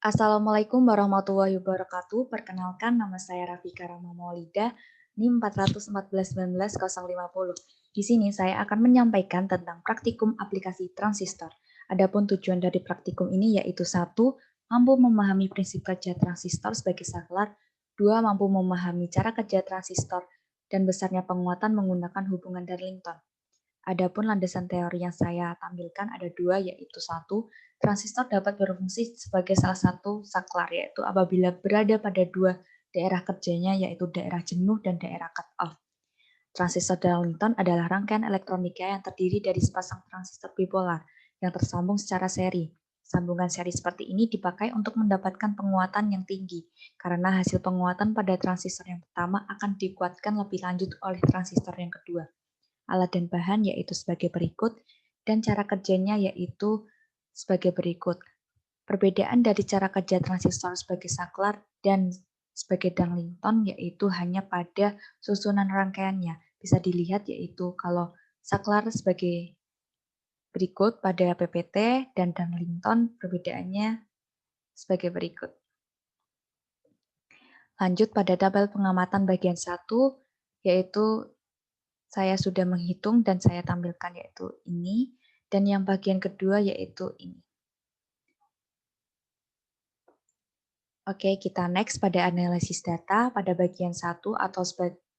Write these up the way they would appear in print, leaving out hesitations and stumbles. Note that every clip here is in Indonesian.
Assalamualaikum warahmatullahi wabarakatuh. Perkenalkan, nama saya Rafika Rama Maulida, NIM 4141950. Di sini saya akan menyampaikan tentang praktikum aplikasi transistor. Adapun tujuan dari praktikum ini yaitu 1. Mampu memahami prinsip kerja transistor sebagai saklar. 2. Mampu memahami cara kerja transistor dan besarnya penguatan menggunakan hubungan Darlington. Adapun landasan teori yang saya tampilkan ada dua, yaitu 1. Transistor dapat berfungsi sebagai salah satu saklar, yaitu apabila berada pada dua daerah kerjanya, yaitu daerah jenuh dan daerah cut-off. Transistor Darlington adalah rangkaian elektronika yang terdiri dari sepasang transistor bipolar yang tersambung secara seri. Sambungan seri seperti ini dipakai untuk mendapatkan penguatan yang tinggi, karena hasil penguatan pada transistor yang pertama akan dikuatkan lebih lanjut oleh transistor yang kedua. Alat dan bahan yaitu sebagai berikut, dan cara kerjanya yaitu sebagai berikut. Perbedaan dari cara kerja transistor sebagai saklar dan sebagai Darlington yaitu hanya pada susunan rangkaiannya. Bisa dilihat yaitu kalau saklar sebagai berikut pada PPT dan Darlington perbedaannya sebagai berikut. Lanjut pada tabel pengamatan bagian 1, yaitu saya sudah menghitung dan saya tampilkan yaitu ini, dan yang bagian kedua yaitu ini. Oke, kita next pada analisis data. Pada bagian 1 atau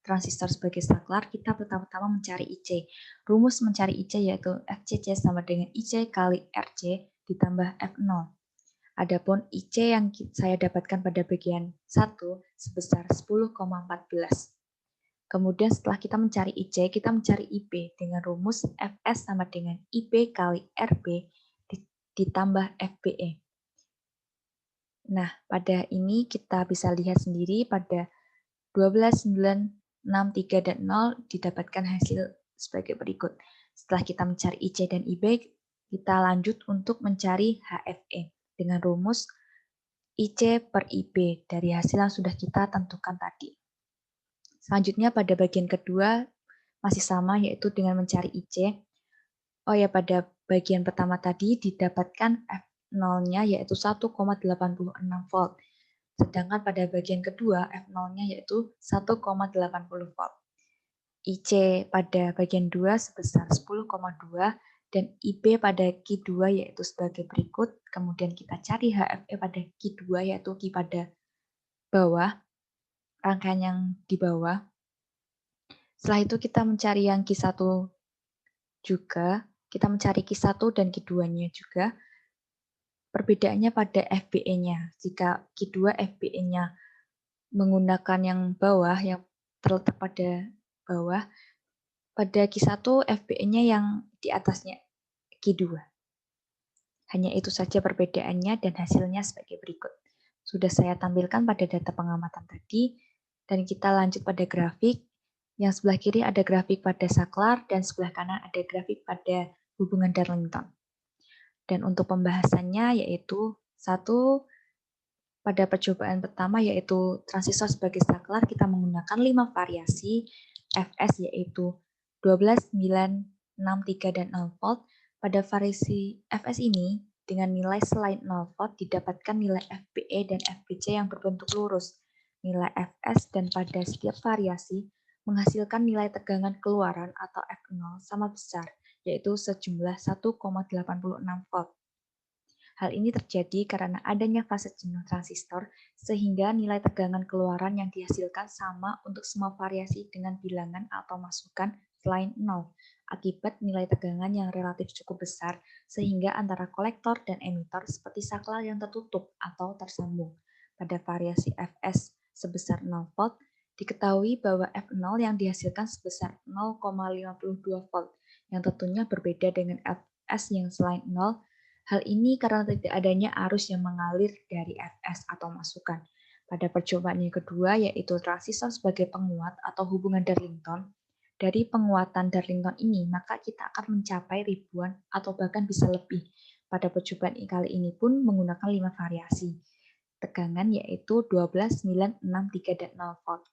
transistor sebagai saklar, kita pertama-tama mencari IC. Rumus mencari IC yaitu FCC sama dengan IC kali RC ditambah F0. Adapun IC yang saya dapatkan pada bagian 1 sebesar 10,14. Kemudian setelah kita mencari IC, kita mencari IP dengan rumus Fs sama dengan IP kali RB ditambah FBE. Nah, pada ini kita bisa lihat sendiri pada 12, 9, 6, 3, dan 0 didapatkan hasil sebagai berikut. Setelah kita mencari IC dan IB, kita lanjut untuk mencari HFE dengan rumus IC per IB dari hasil yang sudah kita tentukan tadi. Selanjutnya pada bagian kedua masih sama yaitu dengan mencari IC. Oh ya, pada bagian pertama tadi didapatkan F0-nya yaitu 1,86 volt. Sedangkan pada bagian kedua F0-nya yaitu 1,80 volt. IC pada bagian 2 sebesar 10,2 dan IB pada Q2 yaitu sebagai berikut. Kemudian kita cari HFE pada Q2 yaitu Q pada bawah, rangkaian yang di bawah. Setelah itu kita mencari yang Q1 juga, kita mencari Q1 dan Q2-nya juga. Perbedaannya pada FBE-nya. Jika Q2 FBE-nya menggunakan yang bawah, yang terletak pada bawah, pada Q1 FBE-nya yang di atasnya Q2. Hanya itu saja perbedaannya dan hasilnya sebagai berikut. Sudah saya tampilkan pada data pengamatan tadi, dan kita lanjut pada grafik. Yang sebelah kiri ada grafik pada saklar, dan sebelah kanan ada grafik pada hubungan Darlington. Dan untuk pembahasannya yaitu 1, pada percobaan pertama yaitu transistor sebagai saklar, kita menggunakan 5 variasi Fs yaitu 12, 9, 6, 3, dan 0 volt. Pada variasi Fs ini, dengan nilai selain 0 volt didapatkan nilai FBE dan FBC yang berbentuk lurus. Nilai Fs dan pada setiap variasi menghasilkan nilai tegangan keluaran atau F0 sama besar, yaitu sejumlah 1,86 volt. Hal ini terjadi karena adanya fase jenuh transistor, sehingga nilai tegangan keluaran yang dihasilkan sama untuk semua variasi dengan bilangan atau masukan selain 0, akibat nilai tegangan yang relatif cukup besar, sehingga antara kolektor dan emitor seperti saklar yang tertutup atau tersambung. Pada variasi Fs sebesar 0 volt, diketahui bahwa F0 yang dihasilkan sebesar 0,52 volt, yang tentunya berbeda dengan Fs yang selain 0. Hal ini karena tidak adanya arus yang mengalir dari Fs atau masukan. Pada percobaan yang kedua yaitu transistor sebagai penguat atau hubungan Darlington. Dari penguatan Darlington ini, maka kita akan mencapai ribuan atau bahkan bisa lebih. Pada percobaan kali ini pun menggunakan 5 variasi tegangan yaitu 12, 9, 6, 3, dan 0 volt.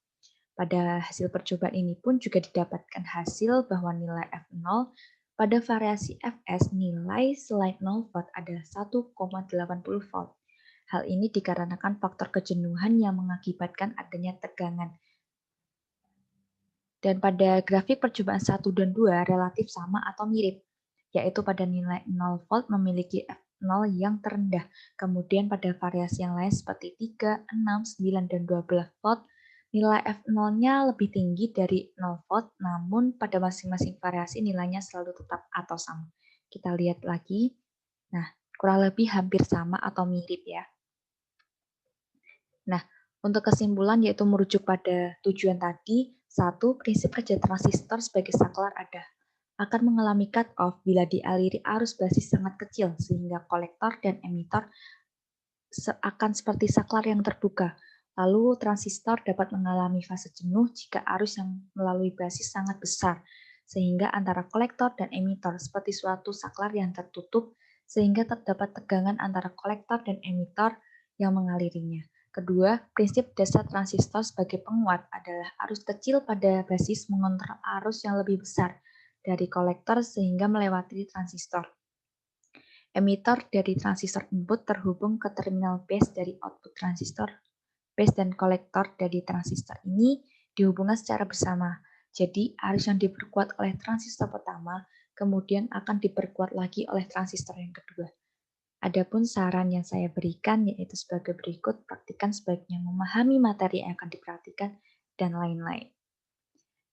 Pada hasil percobaan ini pun juga didapatkan hasil bahwa nilai F0 pada variasi Fs nilai selain 0 volt adalah 1,80 volt. Hal ini dikarenakan faktor kejenuhan yang mengakibatkan adanya tegangan. Dan pada grafik percobaan 1 dan 2 relatif sama atau mirip, yaitu pada nilai 0 volt memiliki F0 yang terendah. Kemudian pada variasi yang lain seperti 3, 6, 9, dan 12 volt, nilai F0-nya lebih tinggi dari 0 volt, namun pada masing-masing variasi nilainya selalu tetap atau sama. Kita lihat lagi. Nah, kurang lebih hampir sama atau mirip ya. Nah, untuk kesimpulan yaitu merujuk pada tujuan tadi, satu, prinsip kerja transistor sebagai saklar akan mengalami cut-off bila dialiri arus basis sangat kecil sehingga kolektor dan emitor akan seperti saklar yang terbuka. Lalu transistor dapat mengalami fase jenuh jika arus yang melalui basis sangat besar, sehingga antara kolektor dan emitor seperti suatu saklar yang tertutup, sehingga terdapat tegangan antara kolektor dan emitor yang mengalirinya. Kedua, prinsip dasar transistor sebagai penguat adalah arus kecil pada basis mengontrol arus yang lebih besar dari kolektor sehingga melewati transistor. Emitor dari transistor input terhubung ke terminal base dari output transistor. Base dan kolektor dari transistor ini dihubungkan secara bersama. Jadi, arus yang diperkuat oleh transistor pertama kemudian akan diperkuat lagi oleh transistor yang kedua. Adapun saran yang saya berikan yaitu sebagai berikut, praktikan sebaiknya memahami materi yang akan diperhatikan, dan lain-lain.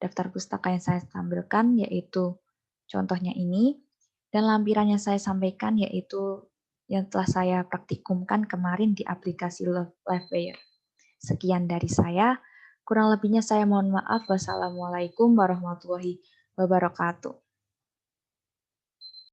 Daftar pustaka yang saya tampilkan yaitu contohnya ini, dan lampiran yang saya sampaikan yaitu yang telah saya praktikumkan kemarin di aplikasi Livewire. Sekian dari saya, kurang lebihnya saya mohon maaf. Wassalamualaikum warahmatullahi wabarakatuh.